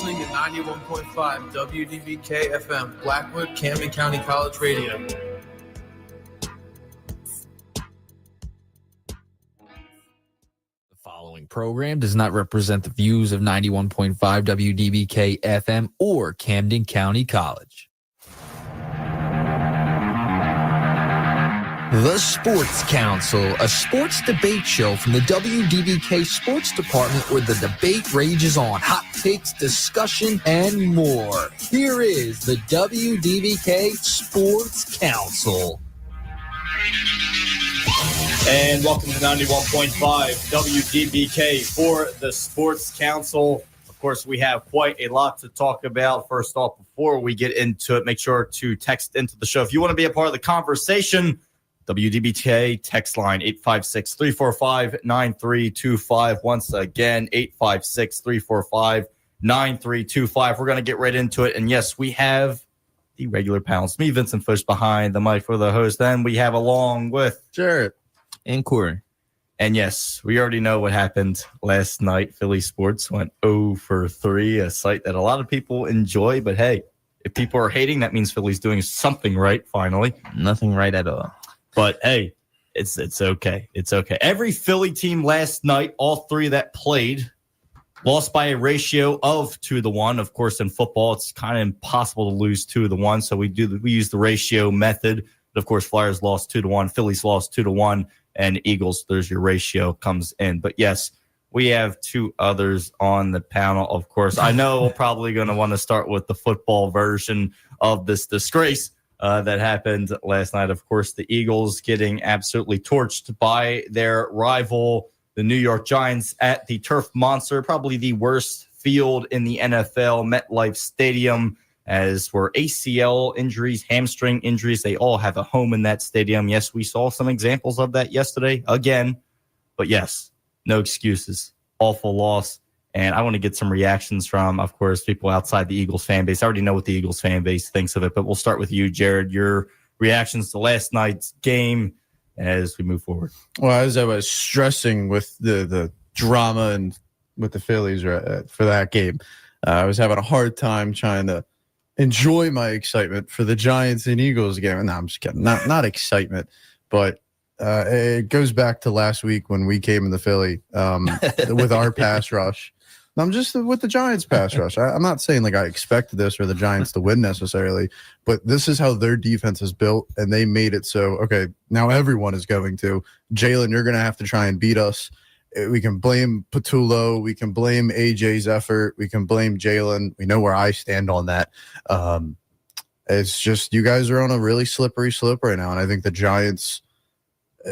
listening to 91.5 WDBK-FM, Blackwood, Camden County College Radio. The following program does not represent the views of 91.5 WDBK-FM or Camden County College. The Sports Council, a sports debate show from the WDBK Sports Department where the debate rages on, hot takes, discussion, and more. Here is the WDBK Sports Council. And welcome to 91.5 WDBK for the Sports Council. Of course, we have quite a lot to talk about. First off, before we get into it, make sure to text into the show. If you want to be a part of the conversation, WDBK text line 856-345-9325. Once again, 856-345-9325. We're going to get right into it. And yes, we have the regular panels. Me, Vincent Fish, behind the mic for the host. Then we have along with Jared and Corey. And yes, we already know what happened last night. Philly sports went 0 for 3, a site that a lot of people enjoy. But hey, if people are hating, that means Philly's doing something right, finally. Nothing right at all. But hey, it's okay. It's okay. Every Philly team last night, all three that played, lost by a ratio of 2-1. Of course, in football, it's kind of impossible to lose 2-1. So we use the ratio method. But of course, Flyers lost 2-1, Phillies lost 2-1, and Eagles, there's your ratio comes in. But yes, we have two others on the panel. Of course, I know we're probably going to want to start with the football version of this disgrace that happened last night. Of course, the Eagles getting absolutely torched by their rival, the New York Giants, at the Turf Monster, probably the worst field in the NFL, MetLife Stadium, as were ACL injuries, hamstring injuries. They all have a home in that stadium. Yes, we saw some examples of that yesterday again. But yes, no excuses. Awful loss. And I want to get some reactions from, of course, people outside the Eagles fan base. I already know what the Eagles fan base thinks of it, but we'll start with you, Jared. Your reactions to last night's game as we move forward. Well, as I was stressing with the drama and with the Phillies for that game, I was having a hard time trying to enjoy my excitement for the Giants and Eagles game. No, I'm just kidding. Not excitement, but it goes back to last week when we came into Philly with our pass rush. I'm just with the Giants pass rush. I'm not saying like I expected this or the Giants to win necessarily, but this is how their defense is built, and they made it so, okay, now everyone is going to. Jalen, you're going to have to try and beat us. We can blame Patullo. We can blame AJ's effort. We can blame Jalen. We know where I stand on that. It's just you guys are on a really slippery slope right now, and I think the Giants,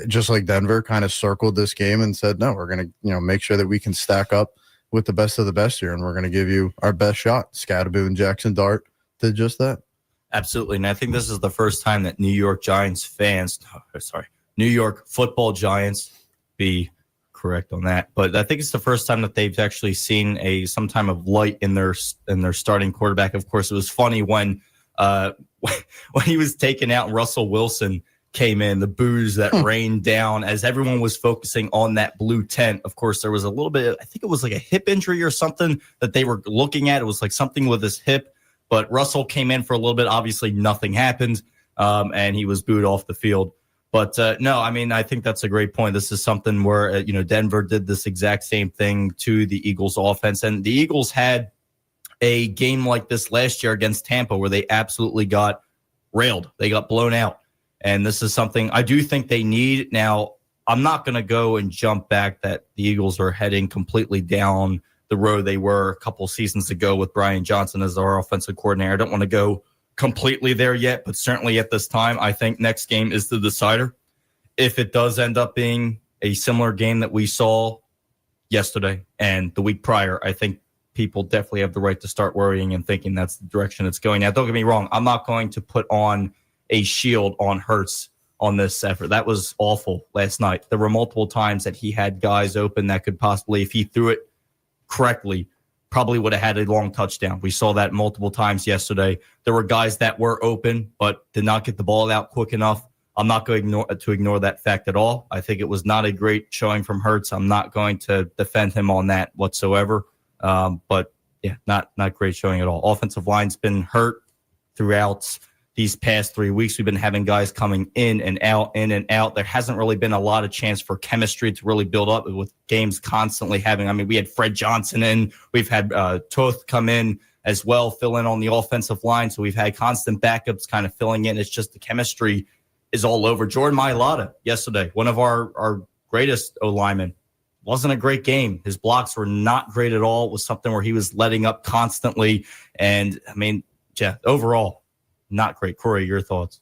just like Denver, kind of circled this game and said, no, we're going to make sure that we can stack up with the best of the best here, and we're going to give you our best shot. Scatterboo and Jackson Dart did just that. Absolutely. And I think this is the first time that New York football Giants, be correct on that. But I think it's the first time that they've actually seen some time of light in their starting quarterback. Of course, it was funny when he was taken out and Russell Wilson came in, the boos that rained down as everyone was focusing on that blue tent. Of course, there was a little bit, I think it was like a hip injury or something that they were looking at. It was like something with his hip, but Russell came in for a little bit. Obviously, nothing happened, and he was booed off the field. But no, I mean, I think that's a great point. This is something where, Denver did this exact same thing to the Eagles offense. And the Eagles had a game like this last year against Tampa where they absolutely got railed. They got blown out. And this is something I do think they need. Now, I'm not going to go and jump back that the Eagles are heading completely down the road they were a couple seasons ago with Brian Johnson as our offensive coordinator. I don't want to go completely there yet, but certainly at this time, I think next game is the decider. If it does end up being a similar game that we saw yesterday and the week prior, I think people definitely have the right to start worrying and thinking that's the direction it's going. Now, don't get me wrong. I'm not going to put on a shield on Hurts on this effort. That was awful last night. There were multiple times that he had guys open that could possibly, if he threw it correctly, probably would have had a long touchdown. We saw that multiple times yesterday. There were guys that were open but did not get the ball out quick enough. I'm not going to ignore that fact at all. I think it was not a great showing from Hurts. I'm not going to defend him on that whatsoever. But not great showing at all. Offensive line's been hurt throughout these past 3 weeks. We've been having guys coming in and out. There hasn't really been a lot of chance for chemistry to really build up with games constantly having. I mean, we had Fred Johnson in. We've had Toth come in as well, fill in on the offensive line. So we've had constant backups kind of filling in. It's just the chemistry is all over. Jordan Mailata yesterday, one of our greatest O-linemen, wasn't a great game. His blocks were not great at all. It was something where he was letting up constantly. And, I mean, yeah, overall, not great. Corey, your thoughts?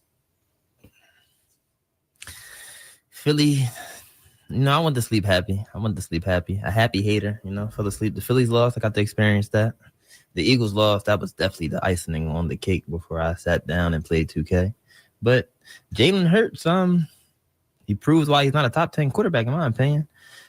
Philly, I want to sleep happy. A happy hater, fell asleep. The Phillies lost. I got to experience that. The Eagles lost. That was definitely the icing on the cake before I sat down and played 2K. But Jalen Hurts, he proves why he's not a top 10 quarterback, in my opinion.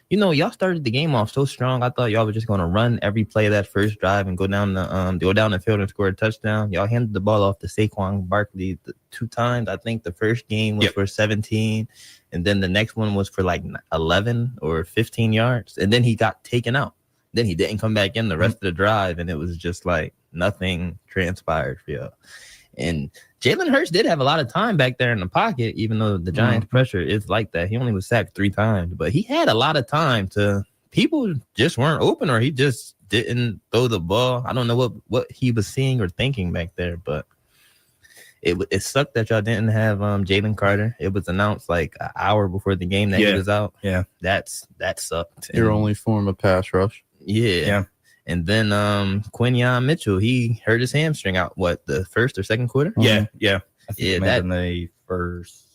Y'all started the game off so strong. I thought y'all were just going to run every play of that first drive and go down the field and score a touchdown. Y'all handed the ball off to Saquon Barkley 2 times. I think the first game was for 17, and then the next one was for like 11 or 15 yards, and then he got taken out. Then he didn't come back in the rest of the drive, and it was just like nothing transpired for y'all. And Jalen Hurts did have a lot of time back there in the pocket, even though the Giants' pressure is like that. He only was sacked 3 times, but he had a lot of time to. People just weren't open, or he just didn't throw the ball. I don't know what he was seeing or thinking back there, but it sucked that y'all didn't have Jalen Carter. It was announced like an hour before the game that he was out. Yeah, that sucked. Your only form of pass rush. Yeah. And then Quinyon Mitchell, he hurt his hamstring out, the first or second quarter? Yeah. I think it might have been the first,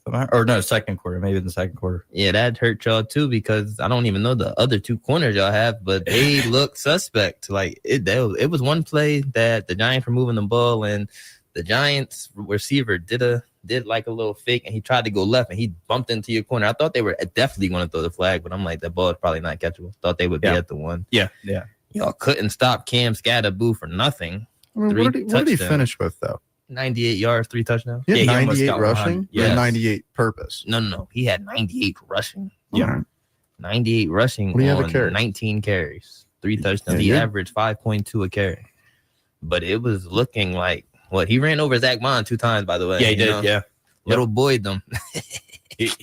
or no, second quarter, maybe in the second quarter. Yeah, that hurt y'all too, because I don't even know the other 2 corners y'all have, but they look suspect. Like it was one play that the Giants were moving the ball, and the Giants receiver did like a little fake, and he tried to go left, and he bumped into your corner. I thought they were definitely going to throw the flag, but I'm like, that ball is probably not catchable. Thought they would be at the 1. Yeah. Y'all couldn't stop Cam Scatterboo for nothing. I mean, what did he finish with, though? 98 yards, 3 touchdowns. He had he almost 98 got rushing? Yes. 98 purpose? No. He had 98 rushing. Yeah. 98 rushing What do you have a on carry? 19 carries. 3 touchdowns. Yeah, He yeah. averaged 5.2 a carry. But it was looking like, he ran over Zach Bond 2 times, by the way. Yeah, he did. Yeah. Little boyed them.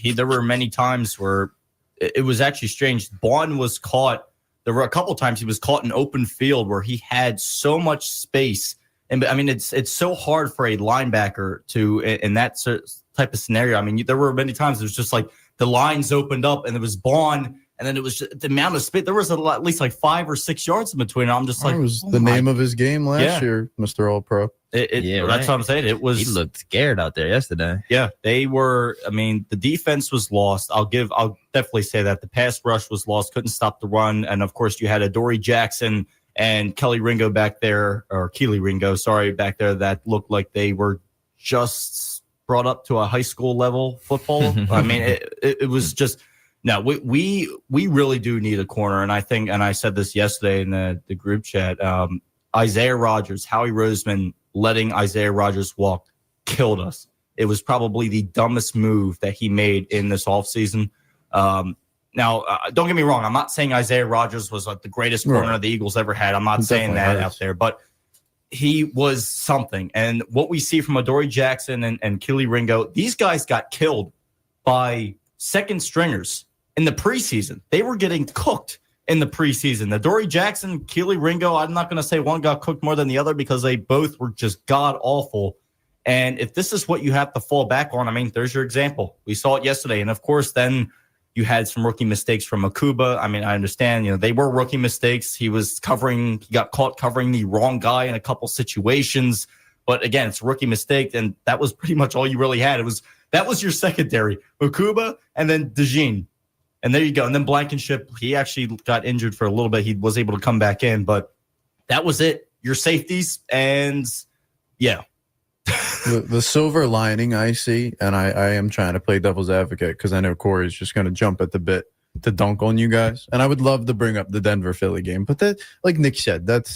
There were many times where it was actually strange. Bond was caught. There were a couple times he was caught in open field where he had so much space. And I mean, it's so hard for a linebacker to, in that type of scenario. I mean, there were many times it was just like the lines opened up and it was Bond, and then it was just the amount of space. There was at least like 5 or 6 yards in between. I'm just like, It was the name of his game last year, Mr. All-Pro. That's what I'm saying. It was. He looked scared out there yesterday. Yeah, they were. I mean, the defense was lost. I'll definitely say that the pass rush was lost. Couldn't stop the run, and of course, you had Adoree Jackson and Kelee Ringo back there. Back there. That looked like they were just brought up to a high school level football. I mean, it was just. No, we really do need a corner, and I think, and I said this yesterday in the group chat. Isaiah Rodgers, Howie Roseman letting Isaiah Rodgers walk killed us. It was probably the dumbest move that he made in this offseason. Now, don't get me wrong. I'm not saying Isaiah Rodgers was like the greatest corner the Eagles ever had. I'm not saying that out there, but he was something. And what we see from Adoree Jackson and Kelee Ringo, these guys got killed by second stringers in the preseason. They were getting cooked in the preseason. Adoree Jackson, Kelee Ringo, I'm not going to say one got cooked more than the other because they both were just god-awful. And if this is what you have to fall back on, I mean, there's your example. We saw it yesterday. And, of course, then you had some rookie mistakes from Makuba. I mean, I understand, they were rookie mistakes. He got caught covering the wrong guy in a couple situations. But, again, it's a rookie mistake, and that was pretty much all you really had. That was your secondary, Makuba and then DeJean. And there you go. And then Blankenship, he actually got injured for a little bit. He was able to come back in, but that was it. Your safeties, and yeah. The silver lining I see, and I am trying to play devil's advocate because I know Corey's just going to jump at the bit to dunk on you guys. And I would love to bring up the Denver-Philly game. But that, like Nick said, that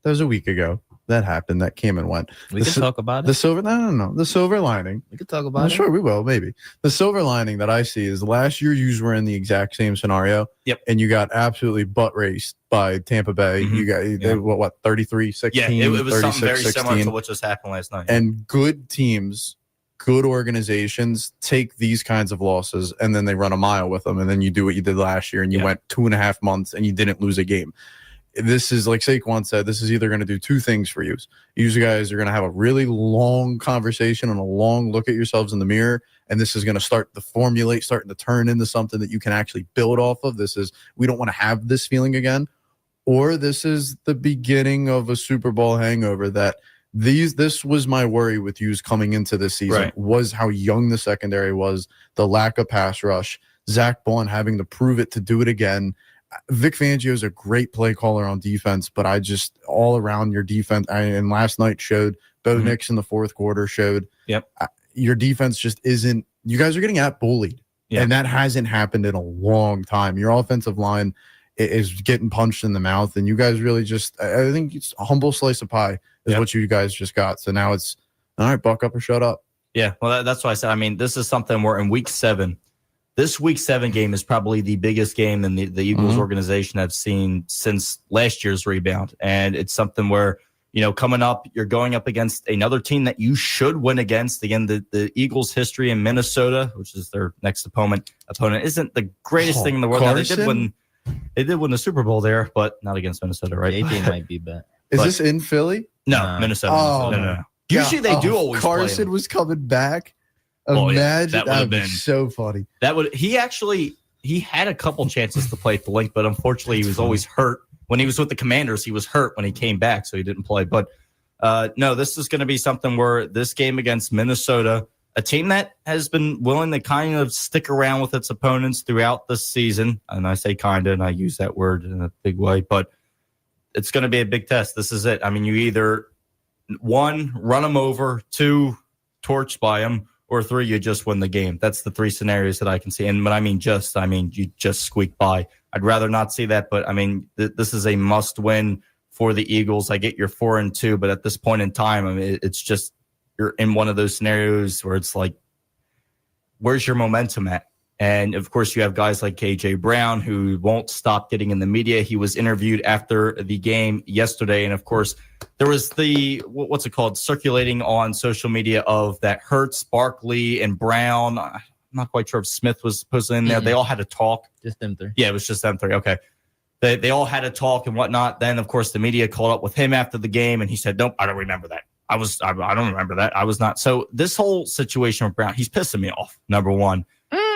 was a week ago. that happened. That came and went. We can talk about it. The silver, no. The silver lining. We could talk about it. Sure, we will. Maybe the silver lining that I see is last year you were in the exact same scenario. Yep. And you got absolutely butt raced by Tampa Bay. Mhm. You got what 33-16. Yeah, it was something very 36-16. similar to what just happened last night. And good teams, good organizations take these kinds of losses and then they run a mile with them. And then you do what you did last year and you went 2.5 months and you didn't lose a game. This is, like Saquon said, this is either going to do two things for you. You guys are going to have a really long conversation and a long look at yourselves in the mirror. And this is going to starting to turn into something that you can actually build off of. We don't want to have this feeling again. Or this is the beginning of a Super Bowl hangover that this was my worry with Hughes coming into this season, was how young the secondary was, the lack of pass rush, Zach Bond having to prove it to do it again. Vic Fangio is a great play caller on defense, but I just all around your defense, and last night showed, Bo Nix in the fourth quarter showed, your defense just isn't, you guys are getting out-bullied, and that hasn't happened in a long time. Your offensive line is getting punched in the mouth, and you guys really just, I think it's a humble slice of pie is what you guys just got. So now it's, all right, buck up or shut up. Yeah, well, that's why I said, I mean, this is something where in week 7, this week 7 game is probably the biggest game in the Eagles organization I've seen since last year's rebound. And it's something where, coming up, you're going up against another team that you should win against. Again, the Eagles' history in Minnesota, which is their next opponent, isn't the greatest thing in the world. Now, they did win the Super Bowl there, but not against Minnesota, right? AJ might be back. Is this in Philly? No, Minnesota. No. Usually they do always play Carson them. was coming back. Oh, Imagine that would be so funny. He had a couple chances to play at the link, but unfortunately he was always hurt. When he was with the Commanders, he was hurt when he came back, so he didn't play. But no, this is going to be something where this game against Minnesota, a team that has been willing to kind of stick around with its opponents throughout the season, and I say kind of, and I use that word in a big way, but it's going to be a big test. This is it. I mean, you either, 1, run them over, 2, torched by them, or 3, you just win the game. That's the 3 scenarios that I can see. And when I mean you just squeak by. I'd rather not see that, but I mean, this is a must win for the Eagles. I get your 4-2, but at this point in time, I mean, it's just, you're in one of those scenarios where it's like, where's your momentum at? And of course, you have guys like KJ Brown who won't stop getting in the media. He was interviewed after the game yesterday. And of course, there was what's it called, circulating on social media of that Hurts, Barkley, and Brown. I'm not quite sure if Smith was supposedly in there. They all had a talk. Just them 3. Yeah, it was just them 3. Okay. They all had a talk and whatnot. Then, of course, the media called up with him after the game, and he said, nope, I don't remember that. I don't remember that. I was not. So this whole situation with Brown, he's pissing me off, number one.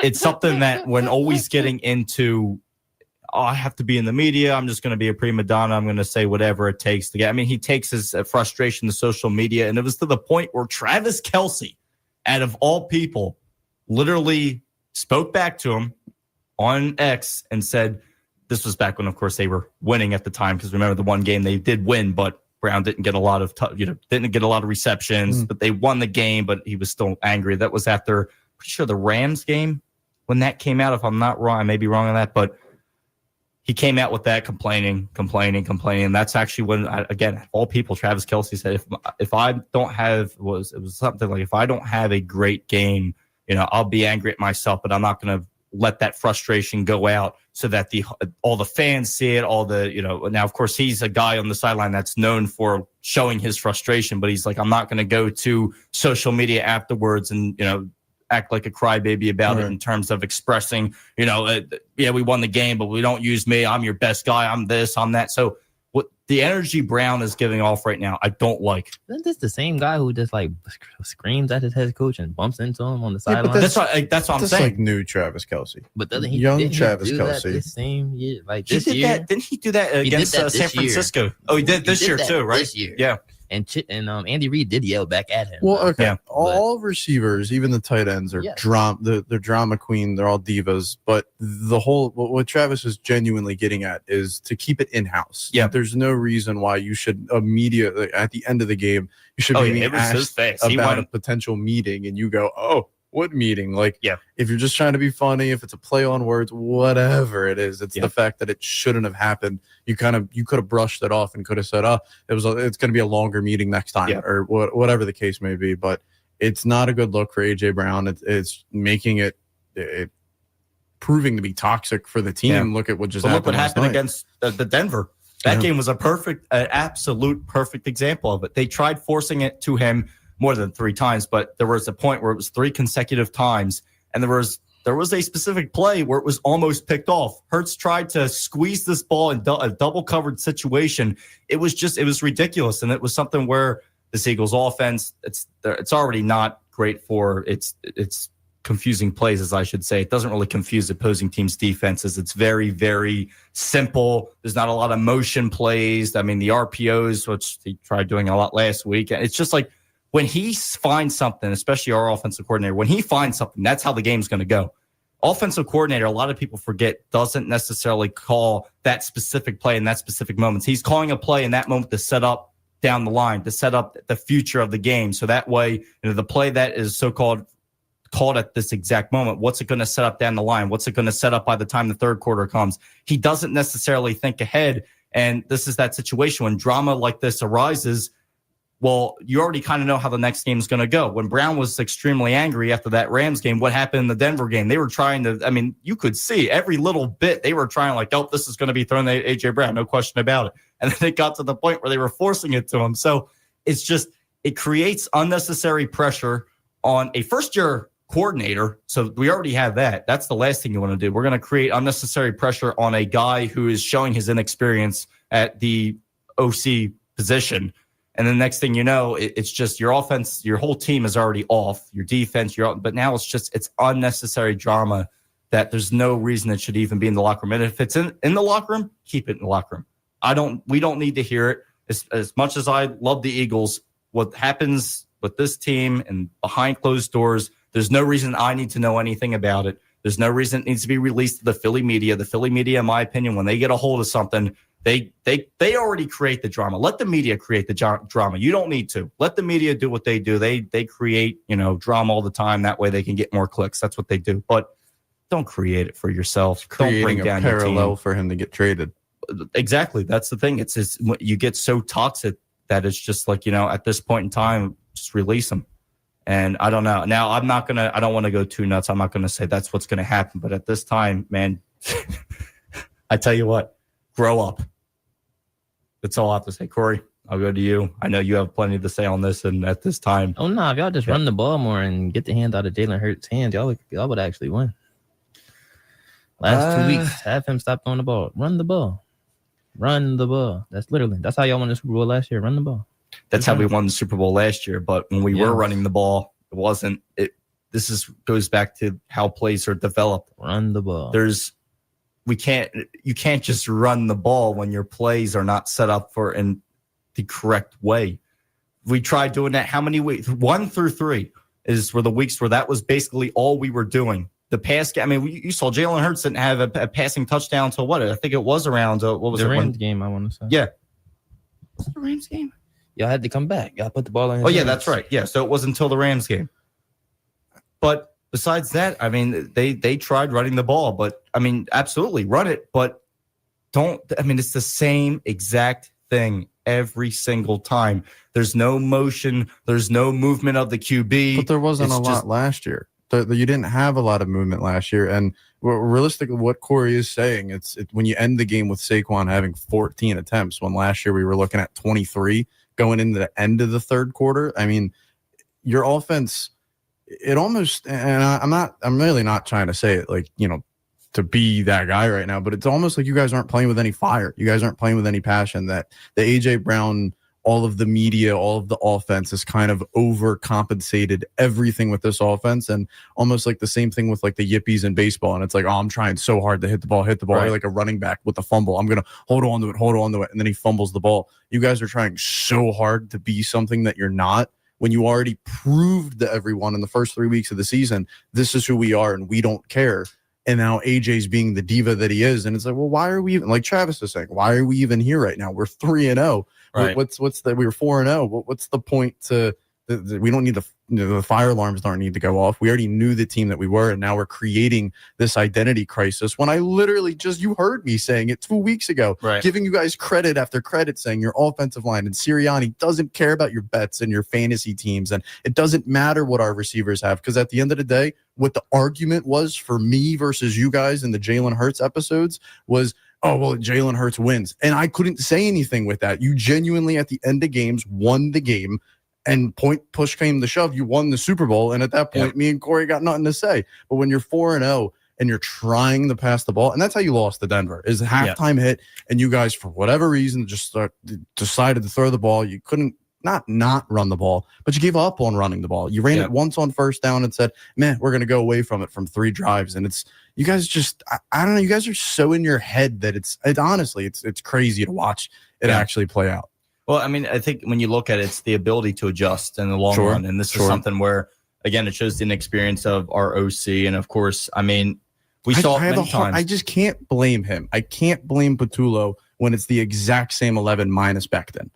It's something that when always getting into, I have to be in the media, I'm just going to be a prima donna, I'm going to say whatever it takes to get. I mean, he takes his frustration to social media, and it was to the point where Travis Kelce, out of all people, literally spoke back to him on X and said, this was back when, of course, they were winning at the time, because remember the one game they did win, but Brown didn't get a lot of didn't get a lot of receptions, but they won the game, but he was still angry. That was after, pretty sure, the Rams game when that came out. If I'm not wrong, I may be wrong on that, but he came out with that complaining. That's actually when, again, of all people, Travis Kelce said, if I don't have, it was something like, if I don't have a great game, I'll be angry at myself, but I'm not going to let that frustration go out so that all the fans see it, now, of course, he's a guy on the sideline that's known for showing his frustration, but he's like, I'm not going to go to social media afterwards and, act like a crybaby about it in terms of expressing, yeah, we won the game, but we don't use me. I'm your best guy. I'm this, I'm that. So what the energy Brown is giving off right now, I don't like. Isn't this the same guy who just like screams at his head coach and bumps into him on the sideline? That's what I'm saying. Like new Travis Kelce. But Travis Kelce this same year, like this year? Didn't he do that against San Francisco? Oh, he did this year too, right? This year. Yeah. And Andy Reid did yell back at him. Well, okay. Yeah. All receivers, even the tight ends, are drama. They're drama queen. They're all divas. But the whole what Travis is genuinely getting at is to keep it in house. Yeah. There's no reason why you should immediately at the end of the game you should be being asked about a potential meeting, and you go, oh, what meeting? Like, Yeah. if you're just trying to be funny, if it's a play on words, whatever it is, it's the fact that it shouldn't have happened. You could have brushed it off and could have said, "Oh, it's going to be a longer meeting next time," or whatever the case may be. But it's not a good look for AJ Brown. It's making it proving to be toxic for the team. Yeah. Look at what just Look what happened night. against the Denver. That game was an absolute perfect example of it. They tried forcing it to him more than 3 times, but there was a point where it was 3 consecutive times, and there was a specific play where it was almost picked off. Hurts tried to squeeze this ball in a double covered situation. It was ridiculous, and it was something where this Eagles offense, it's already not great for its confusing plays, as I should say. It doesn't really confuse opposing teams' defenses. It's very, very simple. There's not a lot of motion plays. I mean, the RPOs, which he tried doing a lot last week, it's just like when he finds something, especially our offensive coordinator, when he finds something, that's how the game's going to go. Offensive coordinator, a lot of people forget, doesn't necessarily call that specific play in that specific moment. He's calling a play in that moment to set up down the line, to set up the future of the game. So that way, the play that is so-called called at this exact moment, what's it going to set up down the line? What's it going to set up by the time the third quarter comes? He doesn't necessarily think ahead. And this is that situation when drama like this arises. Well, you already kind of know how the next game is going to go. When Brown was extremely angry after that Rams game, what happened in the Denver game? They were trying to, you could see every little bit. They were trying like, oh, this is going to be thrown to AJ Brown. No question about it. And then it got to the point where they were forcing it to him. So it creates unnecessary pressure on a first-year coordinator. So we already have that. That's the last thing you want to do. We're going to create unnecessary pressure on a guy who is showing his inexperience at the OC position. And the next thing you know, it's just your offense, your whole team is already off, your defense, but now it's unnecessary drama that there's no reason it should even be in the locker room. And if it's in the locker room, keep it in the locker room. We don't need to hear it. As much as I love the Eagles, what happens with this team and behind closed doors, there's no reason I need to know anything about it. There's no reason it needs to be released to the Philly media. The Philly media, in my opinion, when they get a hold of something, they already create the drama. Let the media create the drama. You don't need to. Let the media do what they do. They create, drama all the time. That way they can get more clicks. That's what they do. But don't create it for yourself. Creating don't bring down your team. parallel for him to get traded. Exactly. That's the thing. It's you get so toxic that it's just like, at this point in time, just release them. And I don't know. Now, I don't want to go too nuts. I'm not going to say that's what's going to happen. But at this time, man, I tell you what, grow up. That's all I have to say. Corey, I'll go to you. I know you have plenty to say on this. And at this time. Oh, no. If y'all just run the ball more and get the hand out of Jalen Hurts' hands, y'all would actually win. Last 2 weeks, have him stop throwing the ball. Run the ball. Run the ball. That's how y'all won the Super Bowl last year. Run the ball. That's how we won the Super Bowl last year. But when we were running the ball, it wasn't. Goes back to how plays are developed. Run the ball. You can't just run the ball when your plays are not set up for in the correct way. We tried doing that. How many weeks? 1 through 3 were the weeks where that was basically all we were doing. The pass game. You saw Jalen Hurts didn't have a passing touchdown until what? I think it was around what was the it? Rams game, I want to say. Yeah. Was it the Rams game? Y'all had to come back. Y'all put the ball in his hands. hands. That's right. Yeah, so it was until the Rams game. But besides that, they tried running the ball, but absolutely run it, but don't. It's the same exact thing every single time. There's no motion. There's no movement of the QB. But there wasn't a lot last year. You didn't have a lot of movement last year. And realistically, what Corey is saying, it's when you end the game with Saquon having 14 attempts, when last year we were looking at 23 going into the end of the third quarter. Your offense, it almost, and I'm really not trying to say it like, to be that guy right now, but it's almost like you guys aren't playing with any fire. You guys aren't playing with any passion. That the AJ Brown, all of the media, all of the offense has kind of overcompensated everything with this offense, and almost like the same thing with like the yippies in baseball. And it's like, oh, I'm trying so hard to hit the ball, right. Like a running back with a fumble. I'm going to hold on to it. And then he fumbles the ball. You guys are trying so hard to be something that you're not, when you already proved to everyone in the first 3 weeks of the season, this is who we are and we don't care. And now AJ's being the diva that he is. And it's like, well, why are we even, like Travis is saying, why are we even here right now? We're 3-0. Right. We were 4-0. What's the point to We don't need the fire alarms don't need to go off. We already knew the team that we were, and now we're creating this identity crisis. When I literally you heard me saying it 2 weeks ago, right, giving you guys credit after credit, saying your offensive line and Sirianni doesn't care about your bets and your fantasy teams, and it doesn't matter what our receivers have, because at the end of the day, what the argument was for me versus you guys in the Jalen Hurts episodes was, oh, well, Jalen Hurts wins. And I couldn't say anything with that. You genuinely, at the end of games, won the game, and push came to shove. You won the Super Bowl. And at that point, me and Corey got nothing to say. But when you're 4-0 and you're trying to pass the ball, and that's how you lost to Denver, is a halftime hit, and you guys, for whatever reason, just decided to throw the ball. You couldn't not run the ball, but you gave up on running the ball. You ran it once on first down and said, man, we're going to go away from it from 3 drives. And you guys just, I don't know, you guys are so in your head that it's honestly, it's crazy to watch it actually play out. Well, I mean, I think when you look at it, it's the ability to adjust in the long run. And this is something where, again, it shows the inexperience of our OC. And of course, I mean, we saw it many times. I just can't blame him. I can't blame Patullo when it's the exact same 11 minus Becton.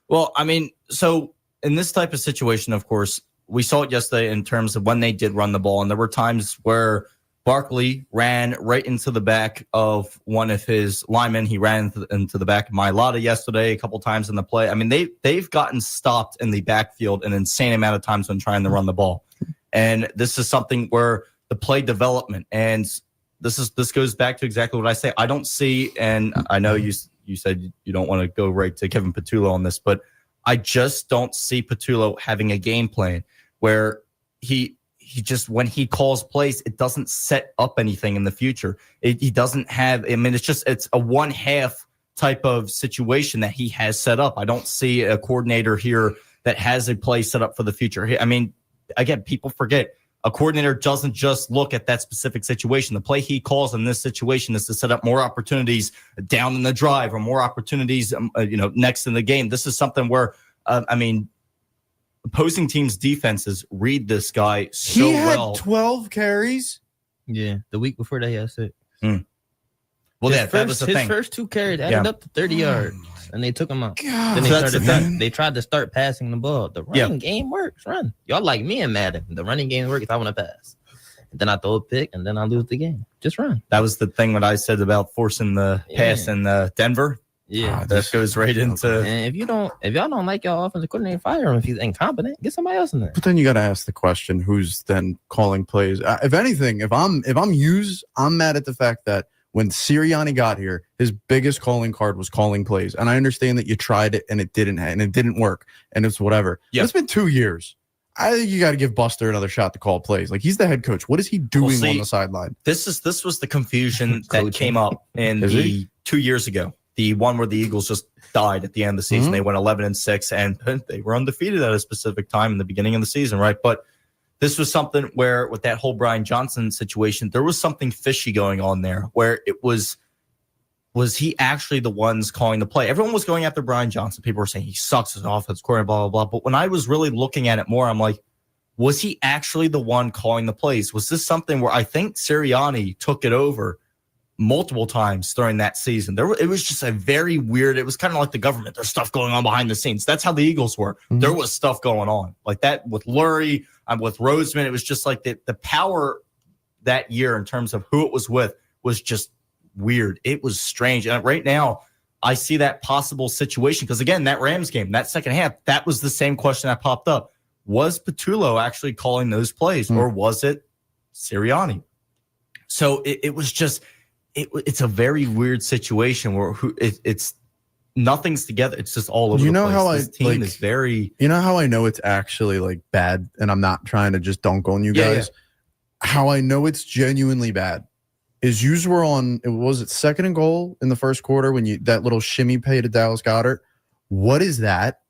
Well, I mean, so in this type of situation, of course, we saw it yesterday in terms of when they did run the ball. And there were times where Barkley ran right into the back of one of his linemen. He ran into the back of Mailata yesterday a couple times in the play. I mean, they've gotten stopped in the backfield an insane amount of times when trying to run the ball. And this is something where the play development, and this goes back to exactly what I say. I don't see, and I know you said you don't want to go right to Kevin Patullo on this, but I just don't see Patullo having a game plan where he just, when he calls plays, it doesn't set up anything in the future. He doesn't have, I mean, it's a 1/2 type of situation that he has set up. I don't see a coordinator here that has a play set up for the future. I mean, again, people forget, a coordinator doesn't just look at that specific situation. The play he calls in this situation is to set up more opportunities down in the drive or more opportunities, next in the game. This is something where, opposing teams' defenses read this guy so well. He had 12 carries. Yeah, the week before that, he had 6. Well, that was the thing. His first 2 carries added up to 30 yards, and they took him out. God. Then they tried to start passing the ball. The running game works. Run. Y'all like me and Madden. The running game works if I want to pass. And then I throw a pick, and then I lose the game. Just run. That was the thing when I said about forcing the pass in Denver. Yeah, that goes right into. And if y'all don't like your offensive coordinator, fire him. If he's incompetent, get somebody else in there. But then you got to ask the question: who's then calling plays? If anything, if I'm Hughes, I'm mad at the fact that when Sirianni got here, his biggest calling card was calling plays. And I understand that you tried it and it didn't work, and it's whatever. Yeah, it's been 2 years. I think you got to give Buster another shot to call plays. Like, he's the head coach. What is he doing on the sideline? This was the confusion that came up in 2 years ago. The one where the Eagles just died at the end of the season. They went 11-6, and they were undefeated at a specific time in the beginning of the season, right? But this was something where, with that whole Brian Johnson situation, there was something fishy going on there, where it was he actually the ones calling the play? Everyone was going after Brian Johnson. People were saying he sucks as an offense coordinator, blah, blah, blah. But when I was really looking at it more, I'm like, was he actually the one calling the plays? Was this something where I think Sirianni took it over multiple times during that season? It was just a very weird, it was kind of like the government. There's stuff going on behind the scenes. That's how the Eagles were. There was stuff going on like that with Lurie, with Roseman. It was just like the power that year in terms of who it was with was just weird. It was strange. And right now I see that possible situation, because again, that Rams game, that second half, that was the same question that popped up. Was Patullo actually calling those plays, or was it Sirianni? So it was just, it's a very weird situation where it's nothing's together. It's just all over the place. How this team is very. You know how I know it's actually like bad, and I'm not trying to just dunk on you guys. Yeah. How I know it's genuinely bad is you were on. It was 2nd and goal in the first quarter when that little shimmy pay to Dallas Goedert. What is that?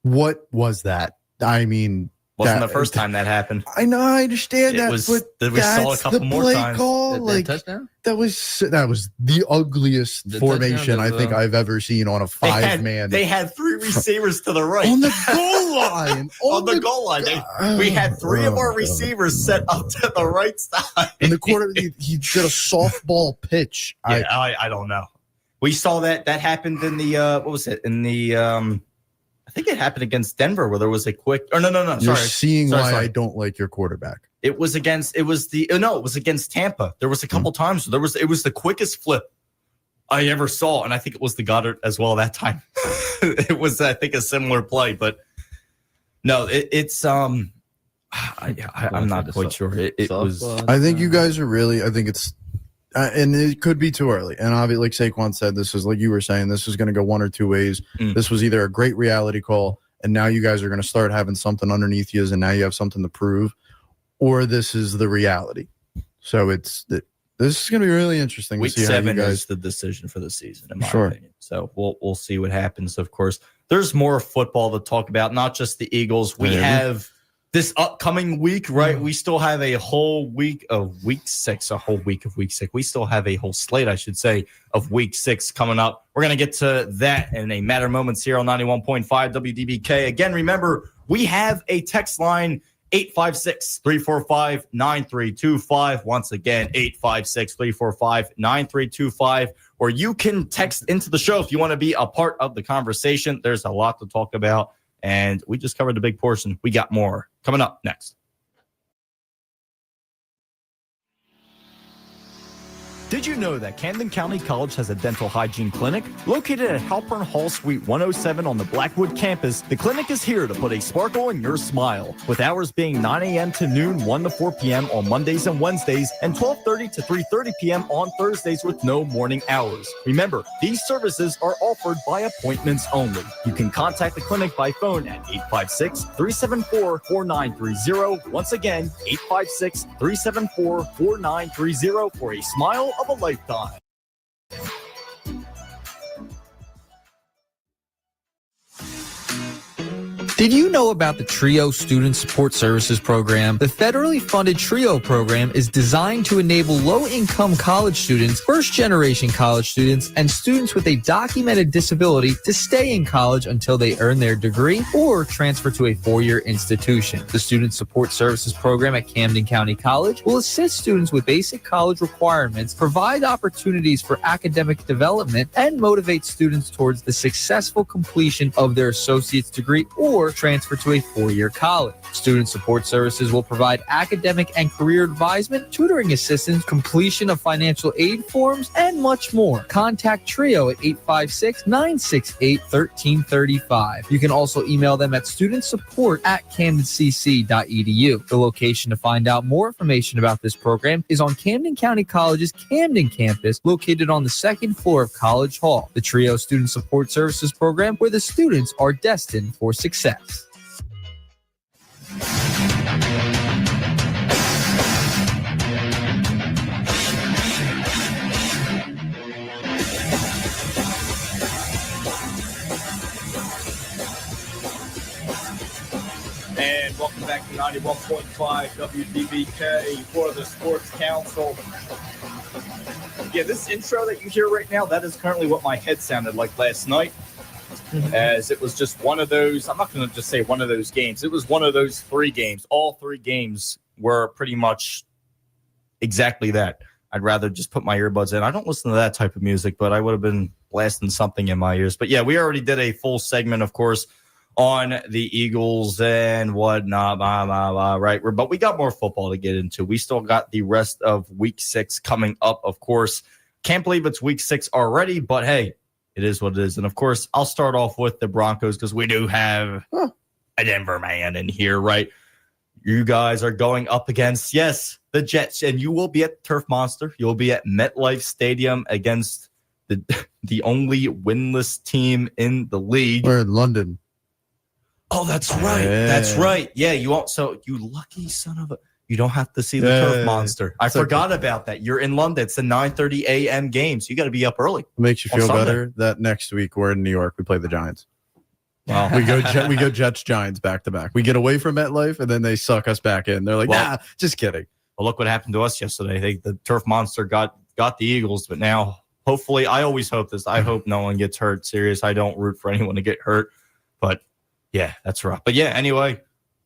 What was that? I mean. Wasn't the first time that happened. I know, I understand that, but we saw a couple more times. That touchdown? That was the ugliest formation I think I've ever seen on a 5-man. They had 3 receivers to the right on the goal line. on the goal line, we had 3 of our receivers set up to the right side. In the quarter, he did a softball pitch. I don't know. We saw that happened in the what was it in the. I think it happened against Denver where there was a quick. Or no. You're Sorry. seeing Sorry, why sorry. I don't like your quarterback. It was against Tampa. There was a couple times it was the quickest flip I ever saw, and I think it was the Goddard as well that time. It was, I think, a similar play, but no, I'm not quite sure. It was. I think you guys are really. I think it's, and it could be too early. And obviously, like Saquon said, this is like you were saying. This is going to go one or two ways. This was either a great reality call, and now you guys are going to start having something underneath you, and now you have something to prove, or this is the reality. So this is going to be really interesting. Week to see 7 how you guys, is the decision for the season, in my Sure. opinion. So we'll see what happens. Of course, there's more football to talk about. Not just the Eagles. We have this upcoming week, right? We still have a whole week of Week 6. We still have a whole slate, I should say, of Week 6 coming up. We're going to get to that in a matter of moments here on 91.5 WDBK. Again, remember, we have a text line, 856-345-9325. Once again, 856-345-9325. Or you can text into the show if you want to be a part of the conversation. There's a lot to talk about, and we just covered the big portion. We got more coming up next. Did you know that Camden County College has a dental hygiene clinic? Located at Halpern Hall Suite 107 on the Blackwood campus, the clinic is here to put a sparkle in your smile, with hours being 9 a.m. to noon, 1 to 4 p.m. on Mondays and Wednesdays, and 12:30 to 3:30 p.m. on Thursdays with no morning hours. Remember, these services are offered by appointments only. You can contact the clinic by phone at 856-374-4930. Once again, 856-374-4930 for a smile of a lifetime. Did you know about the TRIO Student Support Services Program? The federally funded TRIO program is designed to enable low-income college students, first-generation college students, and students with a documented disability to stay in college until they earn their degree or transfer to a four-year institution. The Student Support Services Program at Camden County College will assist students with basic college requirements, provide opportunities for academic development, and motivate students towards the successful completion of their associate's degree or transfer to a four-year college. Student Support Services will provide academic and career advisement, tutoring assistance, completion of financial aid forms, and much more. Contact TRIO at 856-968-1335. You can also email them at studentsupport@camdencc.edu. The location to find out more information about this program is on Camden County College's Camden campus, located on the second floor of College Hall. The TRIO Student Support Services Program, where the students are destined for success. And welcome back to 91.5 WDBK for the Sports Council. Yeah, this intro that you hear right now, that is currently what my head sounded like last night. As it was just one of those, I'm not going to just say one of those games. It was one of those 3 games. All 3 games were pretty much exactly that. I'd rather just put my earbuds in. I don't listen to that type of music, but I would have been blasting something in my ears. But yeah, we already did a full segment, of course, on the Eagles and whatnot, right? But we got more football to get into. We still got the rest of Week 6 coming up, of course. Can't believe it's Week 6 already, but hey, it is what it is. And, of course, I'll start off with the Broncos because we do have a Denver man in here, right? You guys are going up against, yes, the Jets, and you will be at Turf Monster. You'll be at MetLife Stadium against the only winless team in the league. We're in London. Oh, that's right. Yeah. That's right. Yeah, you won't. So you lucky son of a. You don't have to see the Turf Monster. I forgot about that. You're in London. It's the 9:30 a.m. game, so you got to be up early. It makes you feel Sunday. better that next week we're in New York. We play the Giants. Well, We go Jets Giants back to back. We get away from MetLife and then they suck us back in. They're like, nah, just kidding. Well, look what happened to us yesterday. The Turf Monster got the Eagles, but now hopefully, I always hope this. I hope no one gets hurt. Serious. I don't root for anyone to get hurt, but yeah, that's rough. But yeah, anyway,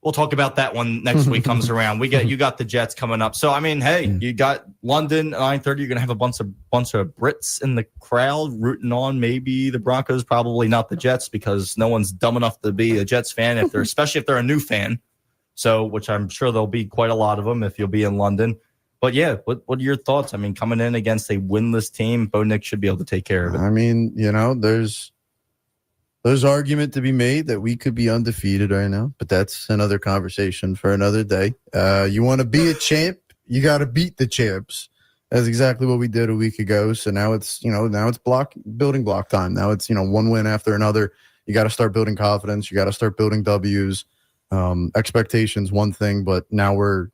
We'll talk about that one next week comes around. You got the Jets coming up. So I mean, hey, you got London 9:30. You're gonna have a bunch of Brits in the crowd rooting on maybe the Broncos, probably not the Jets, because no one's dumb enough to be a Jets fan especially if they're a new fan. So, which I'm sure there'll be quite a lot of them if you'll be in London. But yeah, what are your thoughts? I mean, coming in against a winless team, Bo Nix should be able to take care of it. I mean, there's argument to be made that we could be undefeated right now, but that's another conversation for another day. You want to be a champ, you got to beat the champs. That's exactly what we did a week ago. So now it's building block time. Now it's one win after another. You got to start building confidence. You got to start building W's. Expectations one thing, but now we're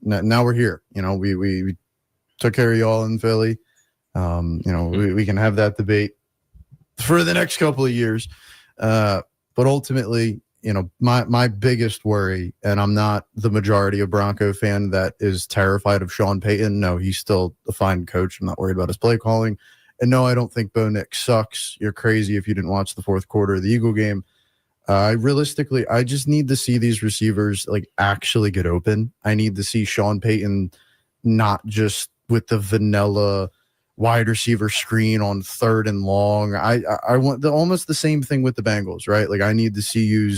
here. We took care of y'all in Philly. We can have that debate for the next couple of years. But ultimately, my biggest worry, and I'm not the majority of Bronco fan that is terrified of Sean Payton. No, he's still a fine coach. I'm not worried about his play calling. And no, I don't think Bo Nix sucks. You're crazy if you didn't watch the fourth quarter of the Eagle game. I just need to see these receivers actually get open. I need to see Sean Payton not just with the vanilla wide receiver screen on 3rd and long. I want almost the same thing with the Bengals, right? I need to see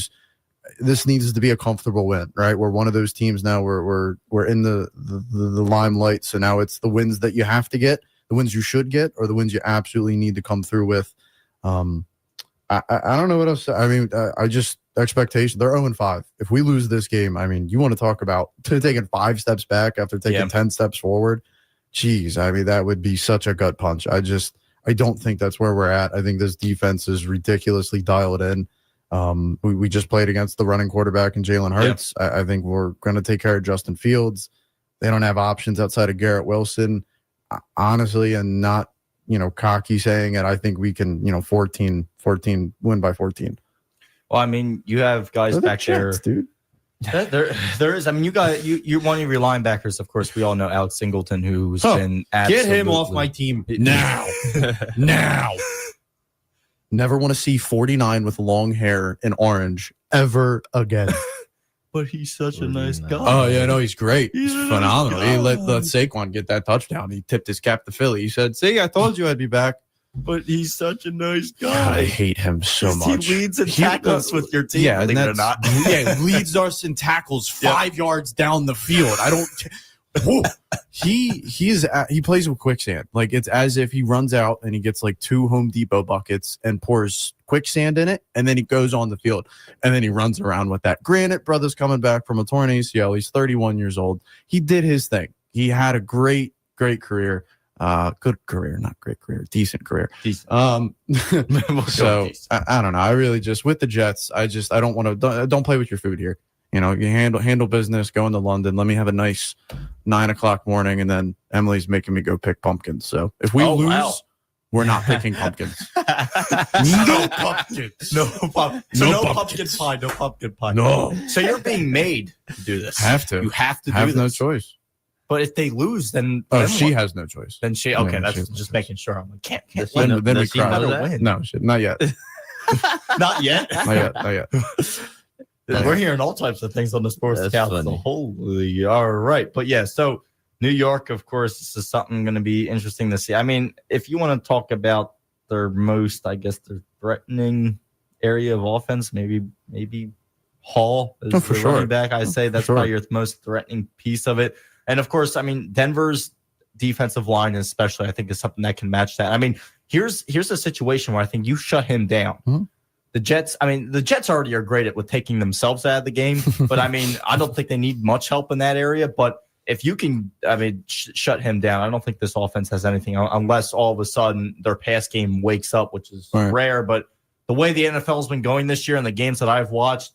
this needs to be a comfortable win, right? We're one of those teams now we're in the limelight. So now it's the wins that you have to get, the wins you should get, or the wins you absolutely need to come through with. I don't know what else. I mean, expectation. They're 0-5. If we lose this game, I mean, you want to talk about taking 5 steps back after taking 10 steps forward. Jeez, I mean, that would be such a gut punch. I don't think that's where we're at. I think this defense is ridiculously dialed in. We just played against the running quarterback and Jalen Hurts. Yep. I think we're going to take care of Justin Fields. They don't have options outside of Garrett Wilson. Honestly, and not, cocky saying it, I think we can, 14 win by 14. Well, I mean, you have guys back Jets, there, dude. There is. I mean, you one of your linebackers, of course. We all know Alex Singleton, who's been absolutely... Get him off my team now. Now. Never want to see 49 with long hair and orange ever again. But he's such a nice guy. Oh, yeah, no, he's great. He's phenomenal. He let Saquon get that touchdown. He tipped his cap to Philly. He said, see, I told you I'd be back. But he's such a nice guy. God, I hate him so much. He leads and tackles with your team, believe it or not. Yeah, leads us in tackles 5 yards down the field. I don't... He plays with quicksand. It's as if he runs out and he gets 2 Home Depot buckets and pours quicksand in it, and then he goes on the field and then he runs around with that. Granted, brother's coming back from a torn ACL. He's 31 years old. He did his thing. He had a great career. Good career, not great career, decent career. Decent. So I don't know. I really just with the Jets. I don't want to. Don't play with your food here. You handle business. Go into London. Let me have a nice 9:00 morning, and then Emily's making me go pick pumpkins. So if we lose, we're not picking pumpkins. No pumpkins. No pumpkin pie. No pumpkin pie. No. So you're being made to do this. Have to. You have to have do no this. choice. But if they lose, then she has no choice. Then she Yeah, that's she has just no making sure. I'm like, can't Then we cry. win. No, not yet. Not yet. Not yet. We're hearing all types of things on the sports That's council. funny. Holy, all right. But yeah, so New York, of course, this is something going to be interesting to see. I mean, if you want to talk about their most, I guess, their threatening area of offense, maybe Hall is for the sure. running back. I say that's probably your most threatening piece of it. And of course, I mean, Denver's defensive line, especially, I think, is something that can match that. I mean, here's a situation where I think you shut him down. Mm-hmm. The Jets already are great at with taking themselves out of the game, but I mean, I don't think they need much help in that area. But if you can, shut him down, I don't think this offense has anything unless all of a sudden their pass game wakes up, which is rare. But the way the NFL has been going this year and the games that I've watched,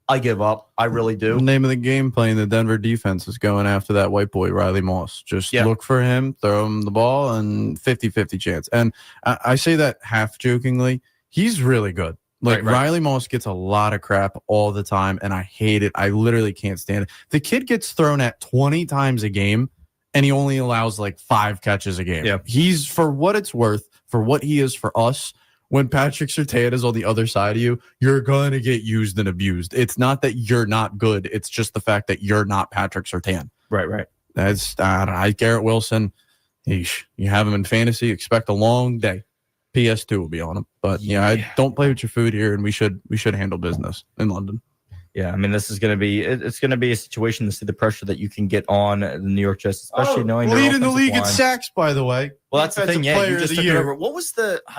I give up. I really do. The name of the game playing the Denver defense is going after that white boy, Riley Moss. Just look for him, throw him the ball, and 50-50 chance. And I say that half jokingly. He's really good. Right. Riley Moss gets a lot of crap all the time, and I hate it. I literally can't stand it. The kid gets thrown at 20 times a game, and he only allows 5 catches a game. Yeah. He's, for what it's worth, for what he is for us, when Patrick Surtain is on the other side of you, you're going to get used and abused. It's not that you're not good. It's just the fact that you're not Patrick Surtain. Right. That's Garrett Wilson. Yeesh. You have him in fantasy, expect a long day. PS2 will be on him. But I don't play with your food here, and we should handle business in London. Yeah, I mean, this is going to be it's going to be a situation to see the pressure that you can get on the New York Jets, especially knowing their leading the offensive league in line. sacks, by the way. Well, that's the thing. Defensive Yeah, player you of just the took it year. over. What was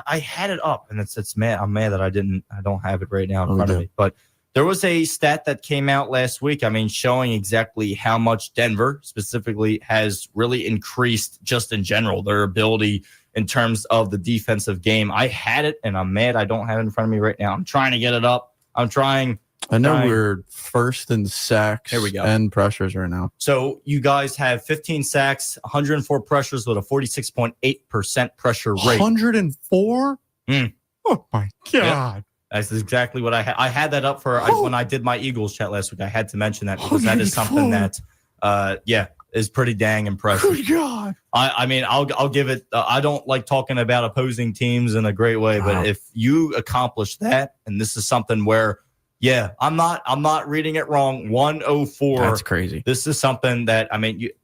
I had it up, and it's mad. I'm mad that I don't have it right now in Oh, front of we me. But there was a stat that came out last week. I mean, showing exactly how much Denver specifically has really increased just in general their ability in terms of the defensive game. I had it, and I'm mad I don't have it in front of me right now. I'm trying to get it up. I'm trying. I know we're first in sacks Here we go. and pressures right now. So you guys have 15 sacks, 104 pressures with a 46.8% pressure rate. 104? Mm. Oh, my God. That's exactly what I had. I had that up for when I did my Eagles chat last week. I had to mention that because that is something that, is pretty dang impressive. Good God. I mean, I'll give it. I don't like talking about opposing teams in a great way, but if you accomplish that, and this is something where, I'm not reading it wrong. 104. That's crazy. This is something that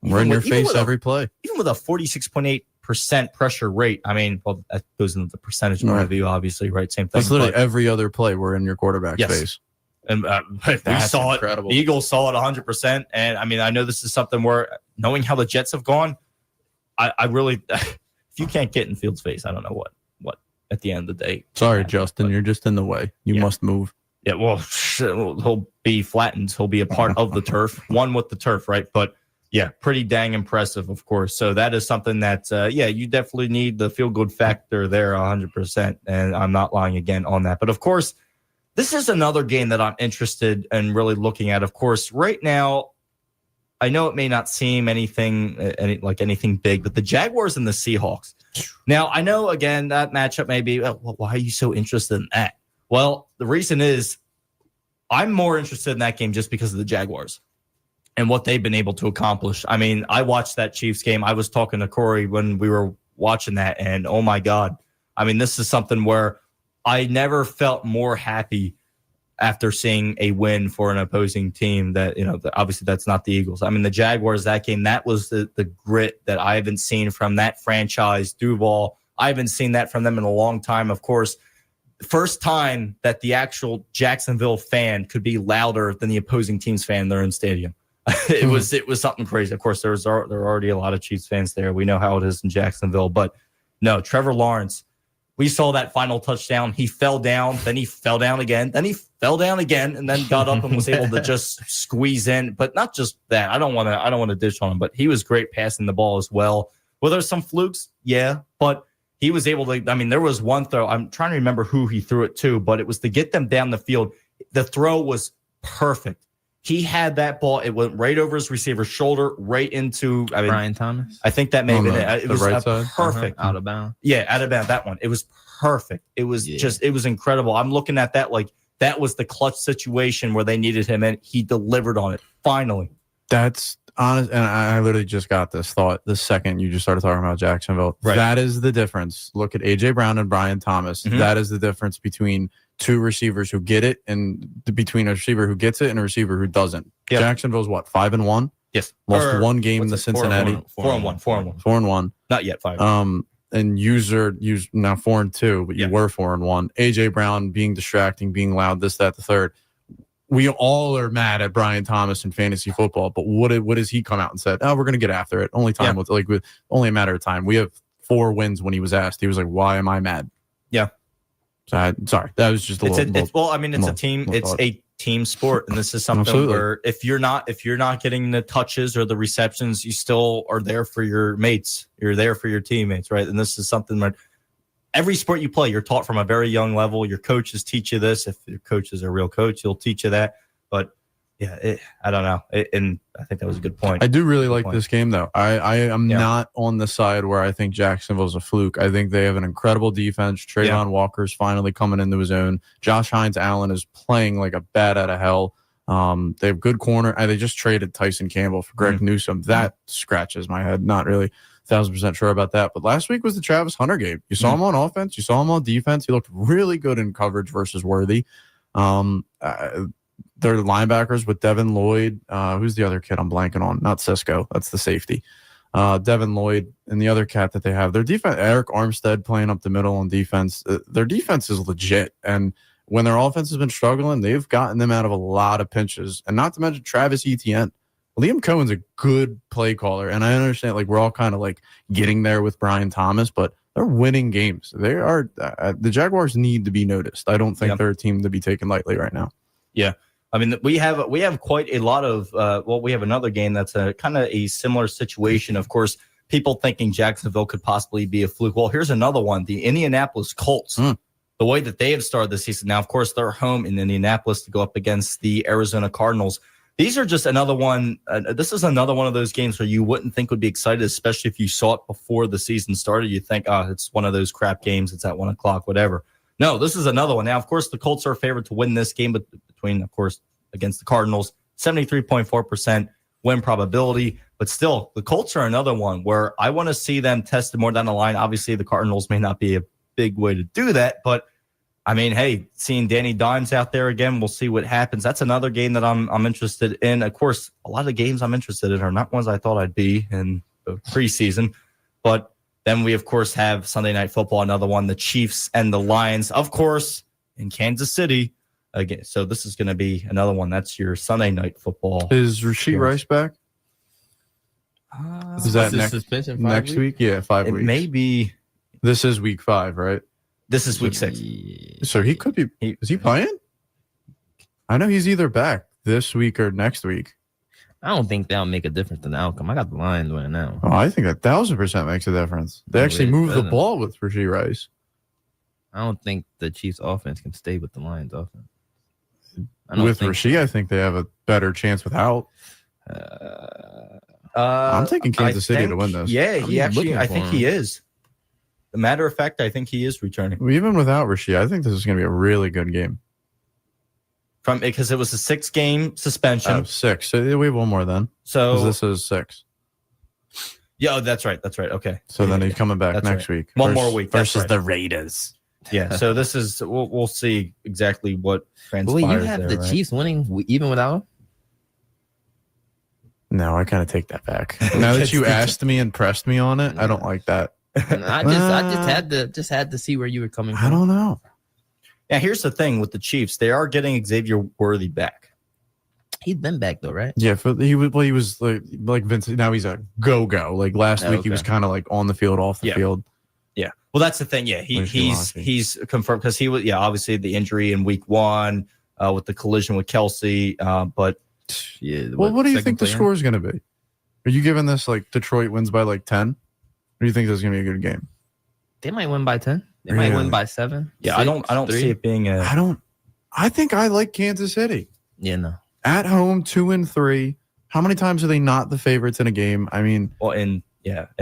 We're in your face every play. Even with a 46.8% pressure rate. I mean, well, that goes into the percentage point of view, obviously, right? Same thing. That's literally every other play we're in your quarterback's face. And we saw incredible. it. The Eagles saw it 100%. And I mean, I know this is something where knowing how the Jets have gone, I really, if you can't get in Fields' face, I don't know what at the end of the day. Sorry, Justin, you're just in the way. You must move. Yeah, well, he'll be flattened. He'll be a part of the turf, one with the turf, right? But yeah, pretty dang impressive, of course. So that is something that, you definitely need the feel-good factor there 100%. And I'm not lying again on that. But of course, this is another game that I'm interested in really looking at. Of course, right now, I know it may not seem anything big, but the Jaguars and the Seahawks. Now, I know, again, that matchup may be, why are you so interested in that? Well, the reason is I'm more interested in that game just because of the Jaguars and what they've been able to accomplish. I mean, I watched that Chiefs game. I was talking to Corey when we were watching that, and oh my God. I mean, this is something where I never felt more happy after seeing a win for an opposing team that, obviously that's not the Eagles. I mean, the Jaguars, that game, that was the grit that I haven't seen from that franchise. Duval, I haven't seen that from them in a long time. Of course, first time that the actual Jacksonville fan could be louder than the opposing team's fan in their own stadium. It was something crazy. Of course, there are already a lot of Chiefs fans there. We know how it is in Jacksonville, but no, Trevor Lawrence, we saw that final touchdown. He fell down, then he fell down again, then he fell down again, and then got up and was able to just squeeze in. But not just that. I don't want to dish on him, but he was great passing the ball as well. Well, there's some flukes, but he was able to. I mean, there was one throw. I'm trying to remember who he threw it to, but it was to get them down the field. The throw was perfect. He had that ball. It went right over his receiver's shoulder, right into Brian Thomas. I think that may have been it. It was right side? perfect. Out of bounds. Yeah, out of bounds. That one. It was perfect. It was it was incredible. I'm looking at that like that was the clutch situation where they needed him, and he delivered on it finally. That's honest. And I literally just got this thought the second you just started talking about Jacksonville. Right. That is the difference. Look at A.J. Brown and Brian Thomas. Mhm. That is the difference between two receivers who get it and between a receiver who gets it and a receiver who doesn't. Yep. Jacksonville's what, 5-1? Yes, Lost one game in the what's it? Cincinnati. 4-1. 4-1. Not yet 5. And you now 4-2, but you Yeah. were 4-1. A.J. Brown being distracting, being loud, this, that, the third. We all are mad at Brian Thomas in fantasy football, but what does he come out and said? Oh, we're going to get after it. Only a matter of time. We have 4 wins when he was asked. He was like, "Why am I mad?" Yeah. So sorry, that was just a little. It's a team. It's a team sport, and this is something Absolutely. where if you're not getting the touches or the receptions, you still are there for your mates. You're there for your teammates, right? And this is something where every sport you play, you're taught from a very young level. Your coaches teach you this. If your coach is a real coach, he'll teach you that. But yeah, I don't know. And I think that was a good point. I do really Good like point. this game, though. I am not on the side where I think Jacksonville's a fluke. I think they have an incredible defense. Trayvon Walker's finally coming into his own. Josh Hines-Allen is playing like a bat out of hell. They have good corner. They just traded Tyson Campbell for Greg Newsome. That scratches my head. Not really 1,000% sure about that. But last week was the Travis Hunter game. You saw him on offense. You saw him on defense. He looked really good in coverage versus Worthy. Their linebackers with Devin Lloyd. Who's the other kid I'm blanking on? Not Cisco. That's the safety. Devin Lloyd and the other cat that they have. Their defense, Eric Armstead playing up the middle on defense. Their defense is legit. And when their offense has been struggling, they've gotten them out of a lot of pinches. And not to mention Travis Etienne. Liam Cohen's a good play caller. And I understand like we're all kind of like getting there with Brian Thomas, but they're winning games. They are the Jaguars need to be noticed. I don't think they're a team to be taken lightly right now. Yeah. I mean, we have quite a lot of we have another game that's a kind of a similar situation. Of course, people thinking Jacksonville could possibly be a fluke. Well, here's another one: the Indianapolis Colts. The way that they have started the season. Now, of course, they're home in Indianapolis to go up against the Arizona Cardinals. These are just another one. This is another one of those games where you wouldn't think would be excited, especially if you saw it before the season started. You think, oh, it's one of those crap games. It's at 1 o'clock, whatever. No, this is another one. Now, of course, the Colts are favored to win this game, but between, of course, against the Cardinals, 73.4% win probability. But still, the Colts are another one where I want to see them tested more down the line. Obviously, the Cardinals may not be a big way to do that, but I mean, hey, seeing Danny Dimes out there again, we'll see what happens. That's another game that I'm interested in. Of course, a lot of games I'm interested in are not ones I thought I'd be in the preseason, but then we, of course, have Sunday Night Football, another one, the Chiefs and the Lions, of course, in Kansas City. Again, so this is going to be another one. That's your Sunday Night Football. Is Rashee Rice back? Is that next week? Yeah, 5 weeks. Maybe. This is week 5, right? This is week 6. So he could be. Is he playing? I know he's either back this week or next week. I don't think that'll make a difference in the outcome. I got the Lions winning now. Oh, I think 1,000% makes a difference. They actually moved the ball with Rashee Rice. I don't think the Chiefs' offense can stay with the Lions' offense. With Rashee, I think they have a better chance without. I'm taking Kansas City to win this. Yeah, I think he is. As a matter of fact, I think he is returning. Even without Rashee, I think this is going to be a really good game. Because it was a 6-game suspension. 6. So we have one more then. So this is 6. Yeah, that's right. Okay. So then he's coming back next week. One more week versus the Raiders. Yeah. So this is we'll see exactly what transpires. Wait, you have the Chiefs winning even without him? No, I kind of take that back. Now that you asked me and pressed me on it, I don't like that. I just had to see where you were coming from. I don't know. Yeah, here's the thing with the Chiefs. They are getting Xavier Worthy back. He's been back though, right? Yeah, he was like Vince. Now he's a go. Like last week, he was kind of like on the field, off the field. Yeah. Well, that's the thing. Yeah, he's confirmed because he was obviously the injury in week 1 with the collision with Kelsey. But yeah. Well, what do you think the score is going to be? Are you giving this like Detroit wins by like 10? Or do you think this is going to be a good game? They might win by 10. They might win by 7. Yeah, 6, I don't 3. see it being a. I think I like Kansas City. Yeah, no. At home, 2-3. How many times are they not the favorites in a game? I mean, and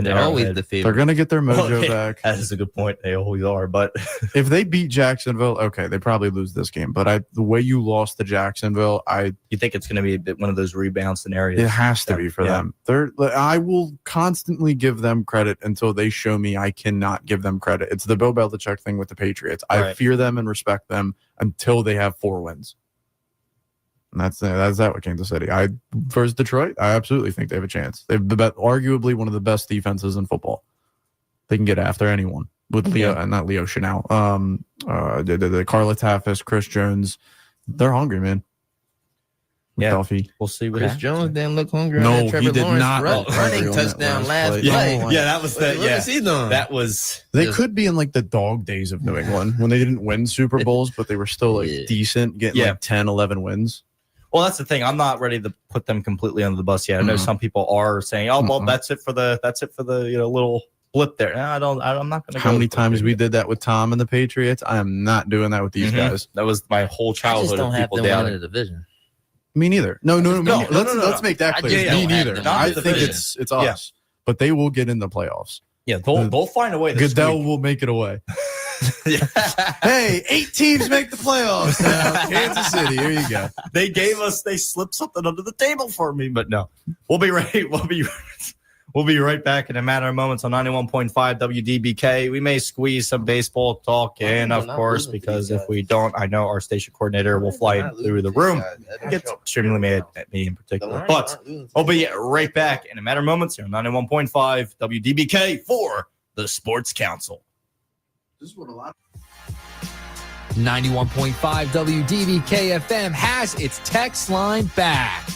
they're always the favorites. They're going to get their mojo back. That is a good point. They always are. But if they beat Jacksonville, okay, they probably lose this game. But the way you lost to Jacksonville, you think it's going to be a bit one of those rebound scenarios. It has to be for them. I will constantly give them credit until they show me I cannot give them credit. It's the Bill Belichick thing with the Patriots. I fear them and respect them until they have 4 wins. And that's that with Kansas City. Versus Detroit, I absolutely think they have a chance. They've arguably one of the best defenses in football. They can get after anyone with not Leo Chanel. The Carla Taffis, Chris Jones. They're hungry, man. Yeah, Duffy. We'll see what Chris happens. Jones didn't look hungry. No, Trevor he did Lawrence not. Running touchdown last play. Yeah, that was that. What was he doing? That was. They could be in like the dog days of New England when they didn't win Super Bowls, but they were still like decent, getting like 10, 11 wins. Well, that's the thing. I'm not ready to put them completely under the bus yet. I know some people are saying, "Oh, well, that's it for the little blip there." No, I'm not going to. How many times we did that with Tom and the Patriots? I am not doing that with these guys. That was my whole childhood. I just don't have them winning the division. Me neither. No. Let's make that clear. Me neither. I think it's us, but they will get in the playoffs. Yeah, they'll find a way. Goodell will make it away. Hey, 8 teams make the playoffs now. Kansas City, here you go. They slipped something under the table for me, but no, we'll be ready. We'll be right back in a matter of moments on 91.5 WDBK. We may squeeze some baseball talk in, of course, because if we don't, I know our station coordinator will fly through the room. He gets extremely mad at me in particular. But we'll be right back in a matter of moments here on 91.5 WDBK for the Sports Council. This is what a lot. 91.5 WDBK-FM has its text line back.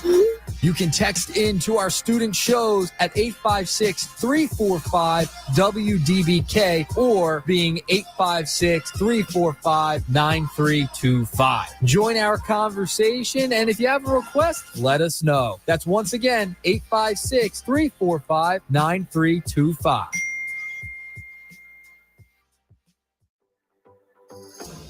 You can text in to our student shows at 856-345-WDBK or being 856-345-9325. Join our conversation, and if you have a request, let us know. That's once again, 856-345-9325.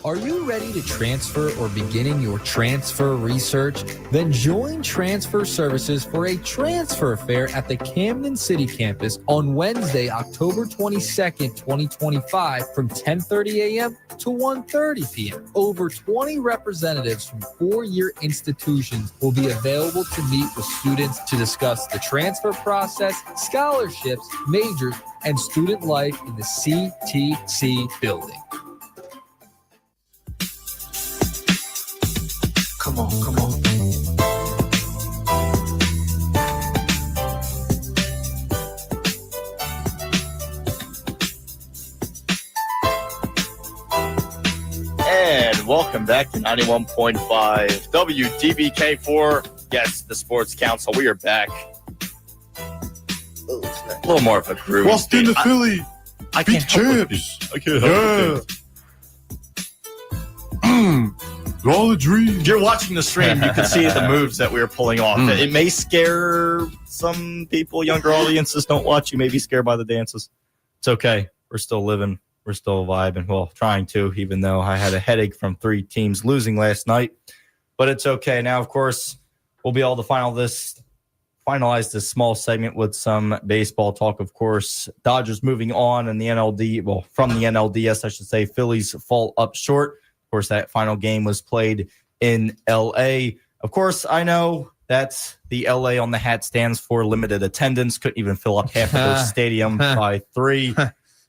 Are you ready to transfer or beginning your transfer research? Then join Transfer Services for a transfer fair at the Camden City campus on Wednesday, October 22nd, 2025 from 10:30 a.m. to 1:30 p.m. Over 20 representatives from four-year institutions will be available to meet with students to discuss the transfer process, scholarships, majors, and student life in the CTC building. Come on. And welcome back to 91.5 WDBK for, yes, the Sports Council. We are back. A little more of a groove. Boston to Philly. I Beat can't help champs. it. I can't help it. All the dreams. If you're watching the stream, you can see the moves that we are pulling off. It may scare some people, younger audiences don't watch. You may be scared by the dances. It's okay. We're still living. We're still vibing. Well, trying to, even though I had a headache from 3 teams losing last night. But it's okay. Now, of course, we'll be able to finalize this small segment with some baseball talk, of course. Dodgers moving on in the NLD, well, from the NLDS, I should say. Phillies fall up short. Of course, that final game was played in L.A. Of course, I know that the L.A. on the hat stands for limited attendance. Couldn't even fill up half of their stadium by 3.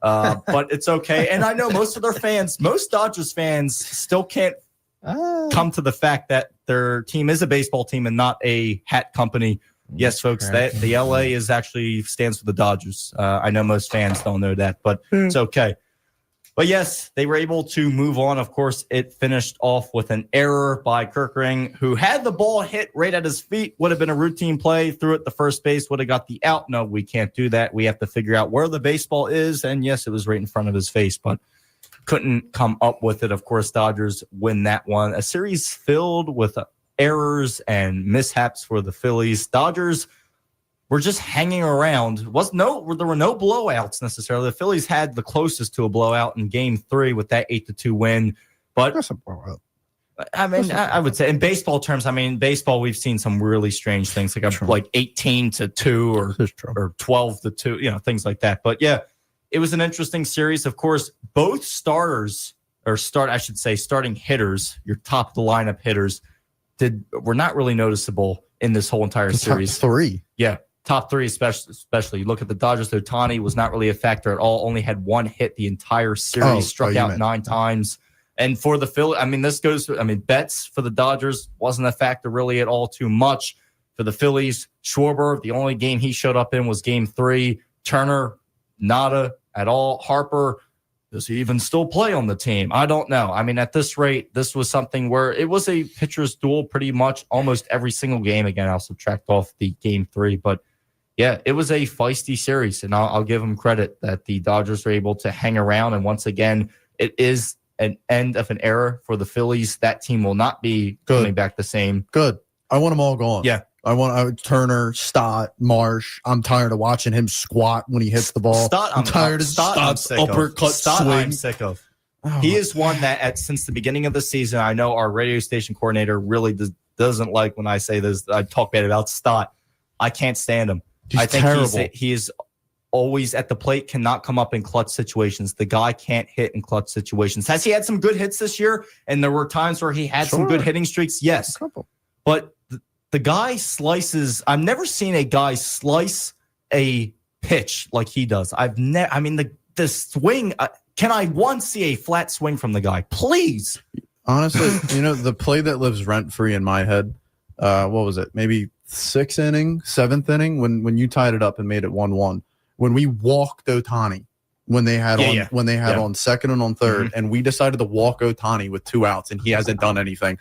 But it's okay. And I know most Dodgers fans still can't come to the fact that their team is a baseball team and not a hat company. Yes, folks, that the LA is actually stands for the Dodgers. I know most fans don't know that, but it's okay. But yes, they were able to move on. Of course, it finished off with an error by Kirkering, who had the ball hit right at his feet. Would have been a routine play. Threw it to first base. Would have got the out. No, we can't do that. We have to figure out where the baseball is. And yes, it was right in front of his face, but couldn't come up with it. Of course, Dodgers win that one. A series filled with errors and mishaps for the Phillies. Dodgers were just hanging around. There were no blowouts necessarily. The Phillies had the closest to a blowout in Game 3 with that 8-2 win. But That's a blowout. I mean, I would say in baseball terms, baseball, we've seen some really strange things like 18-2 or 12-2, things like that. But yeah, it was an interesting series. Of course, both starting hitters, your top of the lineup hitters, were not really noticeable in this whole entire series. Top 3. Yeah, top 3 especially. You look at the Dodgers, Ohtani was not really a factor at all. Only had one hit the entire series, struck out 9 times. And for the Phillies, Betts for the Dodgers wasn't a factor really at all too much. For the Phillies, Schwarber, the only game he showed up in was Game 3. Turner, nada at all. Harper, does he even still play on the team? I don't know. At this rate, this was something where it was a pitcher's duel pretty much almost every single game. Again, I'll subtract off the Game 3. But, yeah, it was a feisty series, and I'll give them credit that the Dodgers were able to hang around. And once again, it is an end of an era for the Phillies. That team will not be coming back the same. Good. I want them all gone. Yeah. I want Turner, Stott, Marsh. I'm tired of watching him squat when he hits the ball. I'm tired of Stott's uppercut swing. I'm sick of. He is one that since the beginning of the season, I know our radio station coordinator really doesn't like when I say this. I talk bad about Stott. I can't stand him. I think terrible. He is always at the plate, cannot come up in clutch situations. The guy can't hit in clutch situations. Has he had some good hits this year? And there were times where he had some good hitting streaks? Yes. But the guy slices. I've never seen a guy slice a pitch like he does. I mean, the swing. Can I once see a flat swing from the guy, please? Honestly, the play that lives rent free in my head. What was it? Maybe 7th inning when you tied it up and made it 1-1. When we walked Ohtani, when they had on second and on third, and we decided to walk Ohtani with 2 outs, and he hasn't done anything.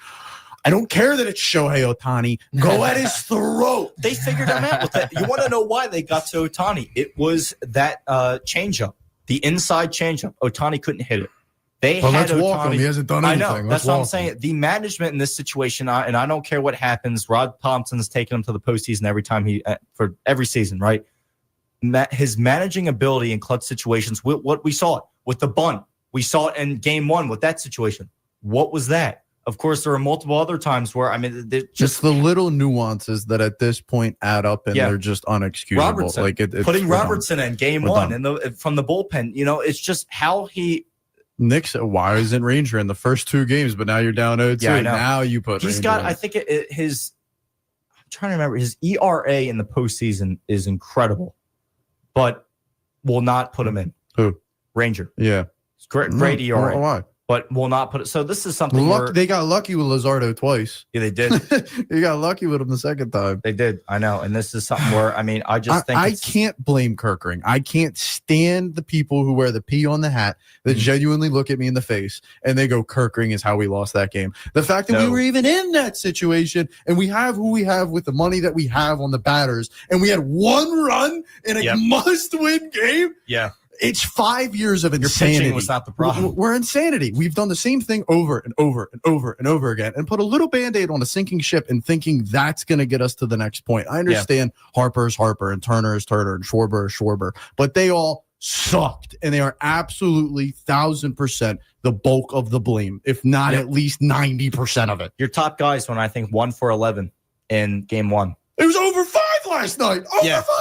I don't care that it's Shohei Ohtani. Go at his throat. They figured him out with that. You want to know why they got to Ohtani? It was that changeup, the inside changeup. Ohtani couldn't hit it. Let's walk him. He hasn't done anything. I know. That's what I'm saying. The management in this situation, and I don't care what happens. Rod Thompson's taken him to the postseason every time for every season, right? His managing ability in clutch situations. What we saw it with the bunt, we saw it in Game 1 with that situation. What was that? Of course, there are multiple other times where just the little nuances that at this point add up, and they're just unexcusable. Robertson, putting Robertson in Game 1 and from the bullpen, it's just how he. Nick said, "Why isn't Ranger in the first 2 games? But now you're down 0-2. Yeah, now you put. He's Ranger got. in. I think his. I'm trying to remember his ERA in the postseason is incredible, but will not put him in. Who? Ranger. Yeah, it's great ERA. Why? But will not put it. So this is something they got lucky with Luzardo twice. Yeah, they did. They got lucky with him the second time. They did. I know. And this is something where, I just think I can't blame Kirkering. I can't stand the people who wear the P on the hat that genuinely look at me in the face and they go, Kirkering is how we lost that game. The fact that we were even in that situation and we have who we have with the money that we have on the batters and we had 1 run in a must-win game. Yeah. It's 5 years of insanity. Your pitching was not the problem. We're insanity. We've done the same thing over and over and over and over again and put a little Band-Aid on a sinking ship and thinking that's going to get us to the next point. I understand Harper's Harper and Turner's Turner and Schwarber, but they all sucked, and they are absolutely 1,000% the bulk of the blame, if not at least 90% of it. Your top guys went, I think, 1 for 11 in Game 1. It was over 5 last night.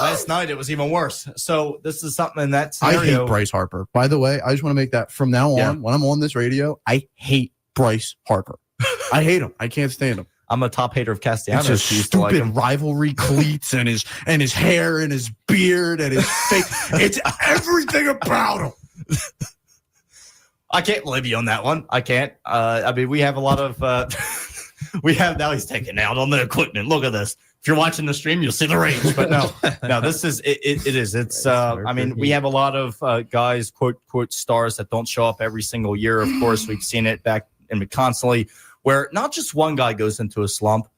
Last night it was even worse. So this is something in that scenario. I hate Bryce Harper. By the way, I just want to make that from now on, when I'm on this radio, I hate Bryce Harper. I hate him. I can't stand him. I'm a top hater of Castellanos. It's just stupid rivalry cleats and his hair and his beard and his face. It's everything about him. I can't believe you on that one. I can't. We have a lot of now he's taking out on the equipment. Look at this. If you're watching the stream, you'll see the range. But no, this is it is. It's we have a lot of guys, quote stars that don't show up every single year. Of course, we've seen it back and constantly where not just one guy goes into a slump,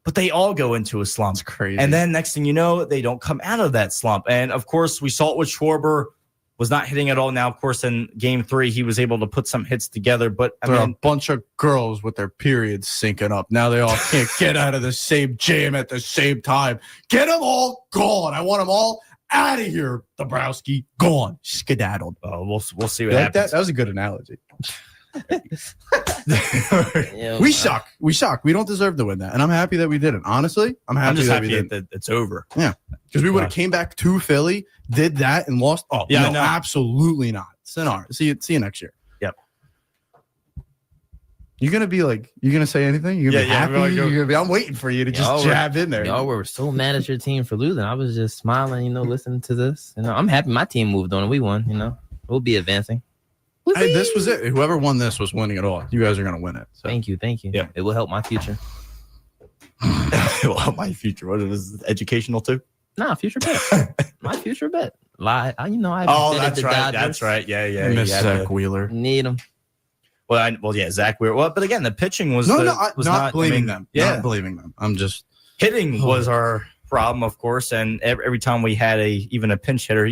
but they all go into a slump. It's crazy. And then next thing you know, they don't come out of that slump. And of course, we saw it with Schwarber. Was not hitting at all. Now, of course, in Game 3, he was able to put some hits together. But there are a bunch of girls with their periods syncing up. Now they all can't get out of the same jam at the same time. Get them all gone. I want them all out of here. Dabrowski gone, skedaddled. We'll see what happens. That was a good analogy. We suck. We don't deserve to win that, and I'm happy that we didn't. Honestly, I'm happy that it's over. Yeah, because we would have came back to Philly, did that, and lost. Oh, yeah, no, absolutely not. See you next year. Yep. You're gonna say anything? You're gonna be happy. I'm waiting for you to just jab in there. Y'all were so mad at your team for losing. I was just smiling, listening to this. I'm happy my team moved on and we won. We'll be advancing. Hey, this was it. Whoever won this was winning it all. You guys are going to win it. So. Thank you. Yeah. It will help my future. It will help my future. What is it, educational too? Nah, future bet. My future bet. Lie. That's right. Dodgers. That's right. Yeah. Miss Zach Wheeler. Need him. Zach Wheeler. Well, but again, the pitching was not blaming them. Yeah, not blaming them. I'm just hitting was our problem, of course, and every time we had even a pinch hitter,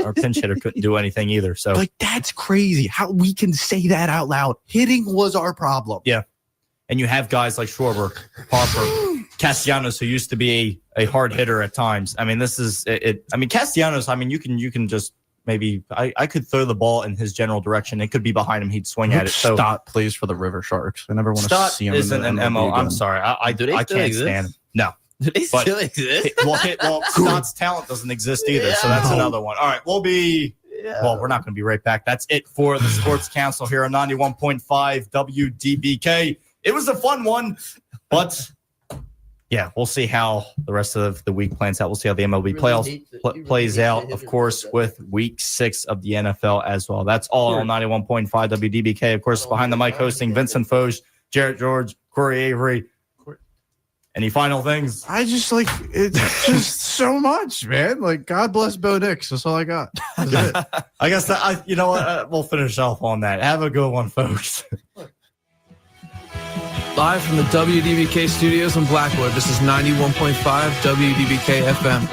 our pinch hitter couldn't do anything either. So that's crazy how we can say that out loud. Hitting was our problem. Yeah. And you have guys like Schwarber, Harper, Castellanos, who used to be a hard hitter at times. This is it. Castellanos, you can just maybe I could throw the ball in his general direction. It could be behind him. He'd swing at it. So Stott plays for the River Sharks. I never want to see him. Isn't an MO. I'm sorry. I can't stand him. No. Do they still exist? Stott's talent doesn't exist either, so that's another one. All right, we're not going to be right back. That's it for the Sports Council here on 91.5 WDBK. It was a fun one, but yeah, we'll see how the rest of the week plans out. We'll see how the MLB playoffs plays out, of course, with week 6 of the NFL as well. That's all on 91.5 WDBK. Of course, behind the mic hosting Vincent Foge, Jarrett George, Corey Avery. Any final things? I just like it's just so much, man. Like, God bless Bo Nix. That's all I got. That's it. I guess you know what? We'll finish off on that. Have a good one, folks. Live from the WDBK studios in Blackwood, this is 91.5 WDBK-FM.